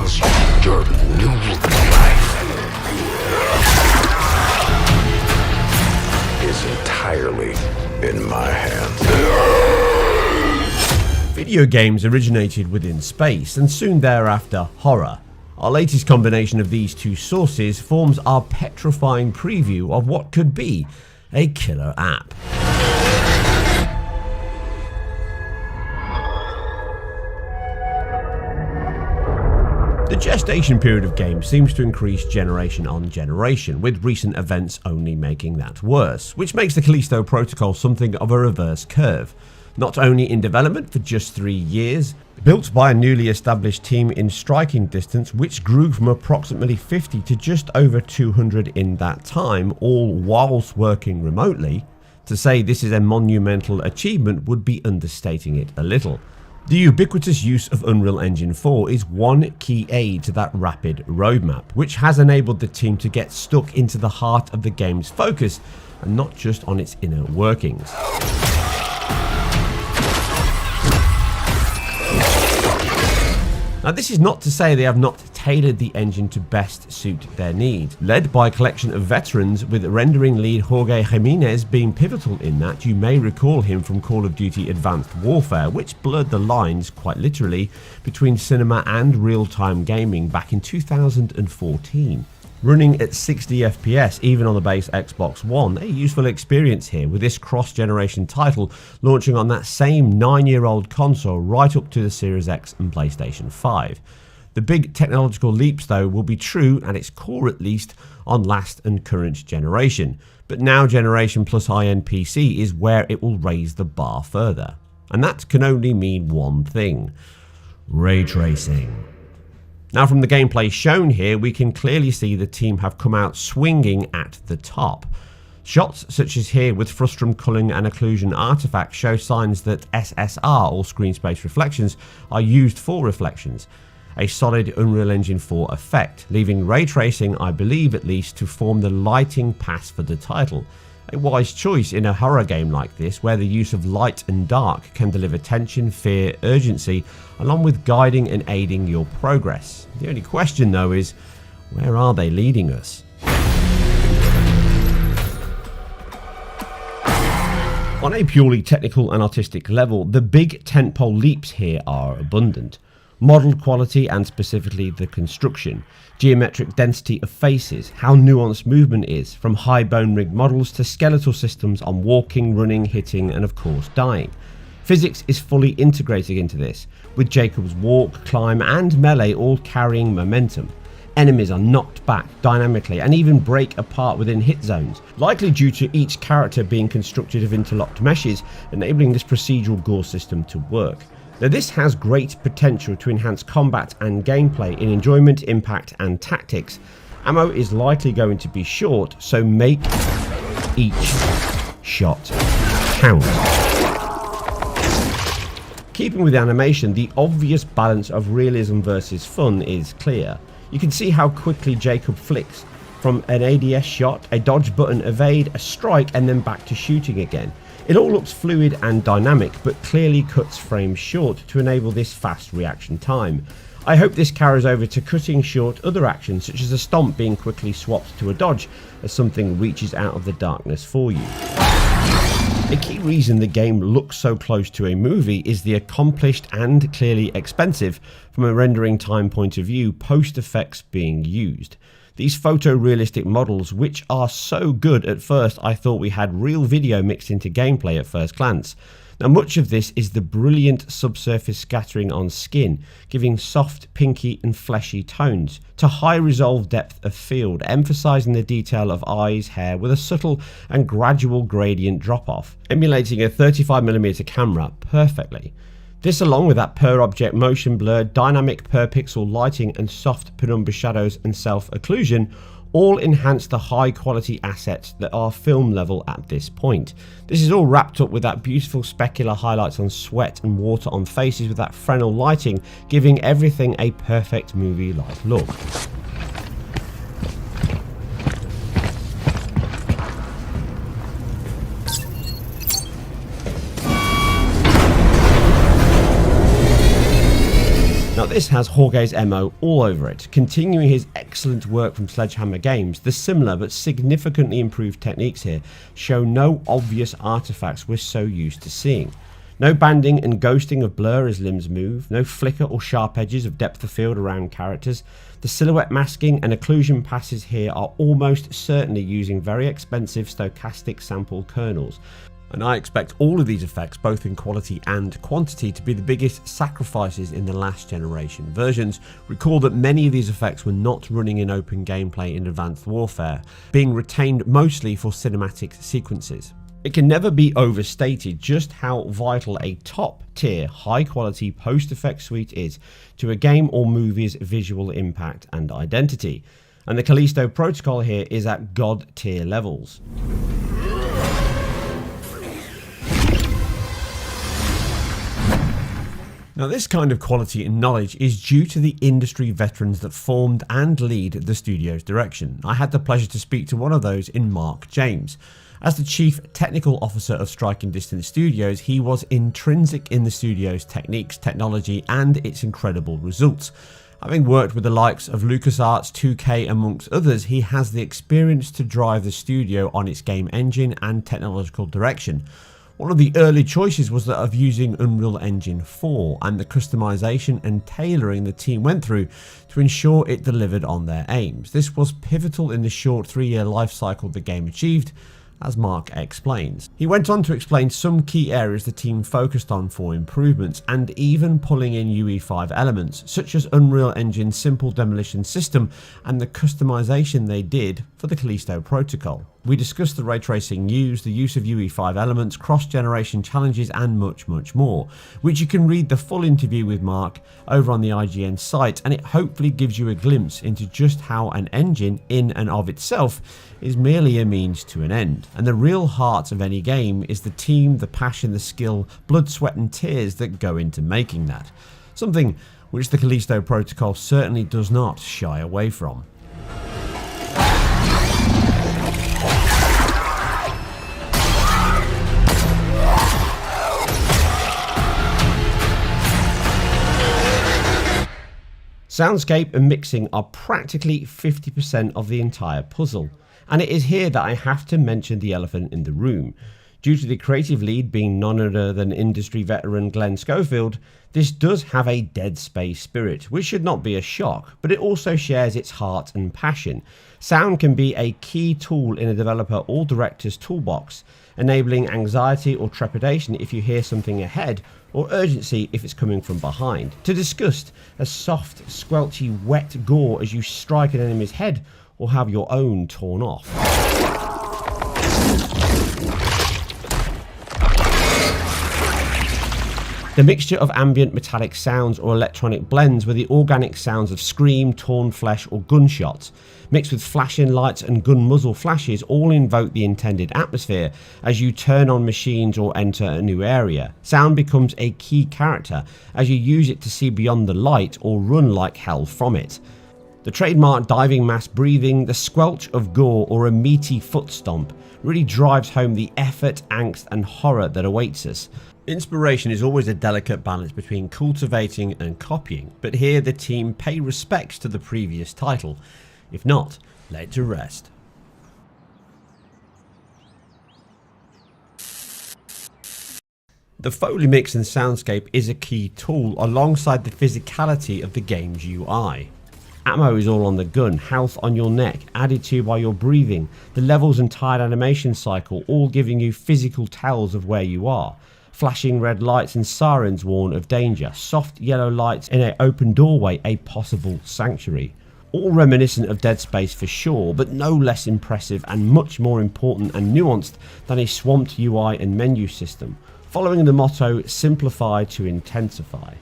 because your new life is entirely in my hands. Video games originated within space and soon thereafter horror. Our latest combination of these two sources forms our petrifying preview of what could be a killer app. The gestation period of games seems to increase generation on generation, with recent events only making that worse, which makes the Callisto protocol something of a reverse curve. Not only in development for just 3 years, built by a newly established team in striking distance which grew from approximately 50 to just over 200 in that time, all whilst working remotely, to say this is a monumental achievement would be understating it a little. The ubiquitous use of Unreal Engine 4 is one key aid to that rapid roadmap, which has enabled the team to get stuck into the heart of the game's focus and not just on its inner workings. Now, this is not to say they have not tailored the engine to best suit their needs. Led by a collection of veterans, with rendering lead Jorge Jimenez being pivotal in that, you may recall him from Call of Duty Advanced Warfare, which blurred the lines, quite literally, between cinema and real-time gaming back in 2014. Running at 60 FPS even on the base Xbox One, a useful experience here with this cross-generation title launching on that same 9-year-old console right up to the Series X and PlayStation 5. The big technological leaps though will be true, at its core at least, on last and current generation, but now generation plus high-end PC is where it will raise the bar further. And that can only mean one thing: ray tracing. Now, from the gameplay shown here, we can clearly see the team have come out swinging at the top. Shots such as here with frustum culling and occlusion artifacts show signs that SSR, or screen space reflections, are used for reflections, a solid Unreal Engine 4 effect, leaving ray tracing, I believe at least, to form the lighting pass for the title. A wise choice in a horror game like this, where the use of light and dark can deliver tension, fear, urgency, along with guiding and aiding your progress. The only question though is, where are they leading us? On a purely technical and artistic level, the big tentpole leaps here are abundant. Model quality and specifically the construction, geometric density of faces, how nuanced movement is, from high bone rig models to skeletal systems on walking, running, hitting and of course dying. Physics is fully integrated into this, with Jacob's walk, climb and melee all carrying momentum. Enemies are knocked back dynamically and even break apart within hit zones, likely due to each character being constructed of interlocked meshes, enabling this procedural gore system to work. Now, this has great potential to enhance combat and gameplay in enjoyment, impact and tactics. Ammo is likely going to be short, so make each shot count. Keeping with the animation, the obvious balance of realism versus fun is clear. You can see how quickly Jacob flicks from an ADS shot, a dodge button evade, a strike and then back to shooting again. It all looks fluid and dynamic, but clearly cuts frames short to enable this fast reaction time. I hope this carries over to cutting short other actions, such as a stomp being quickly swapped to a dodge as something reaches out of the darkness for you. A key reason the game looks so close to a movie is the accomplished and clearly expensive, from a rendering time point of view, post effects being used. These photorealistic models, which are so good at first I thought we had real video mixed into gameplay at first glance. Now, much of this is the brilliant subsurface scattering on skin, giving soft, pinky and fleshy tones, to high resolve depth of field, emphasizing the detail of eyes, hair with a subtle and gradual gradient drop off, emulating a 35mm camera perfectly. This, along with that per object motion blur, dynamic per pixel lighting and soft penumbra shadows and self occlusion, all enhance the high quality assets that are film level at this point. This is all wrapped up with that beautiful specular highlights on sweat and water on faces with that Fresnel lighting, giving everything a perfect movie like look. Now, this has Jorge's MO all over it, continuing his excellent work from Sledgehammer Games. The similar but significantly improved techniques here show no obvious artifacts we're so used to seeing. No banding and ghosting of blur as limbs move, no flicker or sharp edges of depth of field around characters. The silhouette masking and occlusion passes here are almost certainly using very expensive stochastic sample kernels. And I expect all of these effects, both in quality and quantity, to be the biggest sacrifices in the last generation versions. Recall that many of these effects were not running in open gameplay in Advanced Warfare, being retained mostly for cinematic sequences. It can never be overstated just how vital a top-tier, high-quality post-effect suite is to a game or movie's visual impact and identity. And the Callisto protocol here is at god-tier levels. Now, this kind of quality and knowledge is due to the industry veterans that formed and lead the studio's direction. I had the pleasure to speak to one of those in Mark James. As the Chief Technical Officer of Striking Distance Studios, he was intrinsic in the studio's techniques, technology, and its incredible results. Having worked with the likes of LucasArts, 2K amongst others, he has the experience to drive the studio on its game engine and technological direction. One of the early choices was that of using Unreal Engine 4 and the customization and tailoring the team went through to ensure it delivered on their aims. This was pivotal in the short 3-year life cycle the game achieved, as Mark explains. He went on to explain some key areas the team focused on for improvements, and even pulling in UE5 elements, such as Unreal Engine's simple demolition system and the customization they did for the Callisto protocol. We discussed the ray tracing used, the use of UE5 elements, cross-generation challenges, and much more, which you can read the full interview with Mark over on the IGN site, and it hopefully gives you a glimpse into just how an engine in and of itself is merely a means to an end. And the real heart of any game is the team, the passion, the skill, blood, sweat and tears that go into making that. Something which the Callisto protocol certainly does not shy away from. Soundscape and mixing are practically 50% of the entire puzzle, and it is here that I have to mention the elephant in the room. Due to the creative lead being none other than industry veteran Glenn Schofield, this does have a Dead Space spirit, which should not be a shock, but it also shares its heart and passion. Sound can be a key tool in a developer or director's toolbox, enabling anxiety or trepidation if you hear something ahead, or urgency if it's coming from behind. To disgust, a soft, squelchy, wet gore as you strike an enemy's head or have your own torn off. The mixture of ambient metallic sounds or electronic blends with the organic sounds of scream, torn flesh or gunshots, mixed with flashing lights and gun muzzle flashes, all invoke the intended atmosphere as you turn on machines or enter a new area. Sound becomes a key character as you use it to see beyond the light or run like hell from it. The trademark diving mask breathing, the squelch of gore or a meaty foot stomp really drives home the effort, angst and horror that awaits us. Inspiration is always a delicate balance between cultivating and copying, but here the team pay respects to the previous title. If not, lay it to rest. The Foley mix and soundscape is a key tool alongside the physicality of the game's UI. Ammo is all on the gun, health on your neck, added to by your breathing, the levels and tired animation cycle all giving you physical tells of where you are. Flashing red lights and sirens warn of danger, soft yellow lights in an open doorway a possible sanctuary. All reminiscent of Dead Space for sure, but no less impressive and much more important and nuanced than a swamped UI and menu system, following the motto simplify to intensify.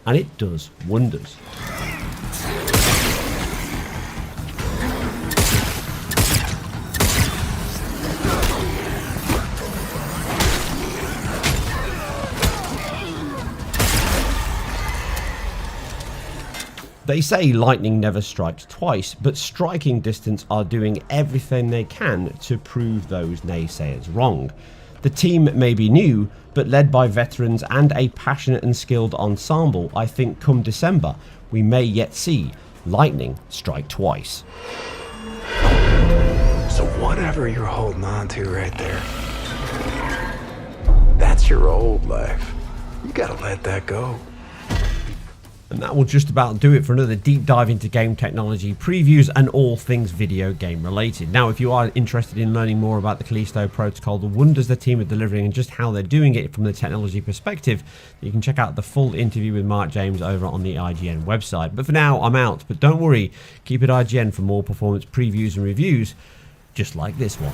And it does wonders. They say lightning never strikes twice, but Striking Distance are doing everything they can to prove those naysayers wrong. The team may be new, but led by veterans and a passionate and skilled ensemble, I think come December, we may yet see lightning strike twice. So whatever you're holding on to right there, that's your old life. You gotta let that go. And that will just about do it for another deep dive into game technology, previews, and all things video game related. Now, if you are interested in learning more about the Callisto protocol, the wonders the team are delivering, and just how they're doing it from the technology perspective, you can check out the full interview with Mark James over on the IGN website. But for now, I'm out. But don't worry, keep it IGN for more performance previews and reviews, just like this one.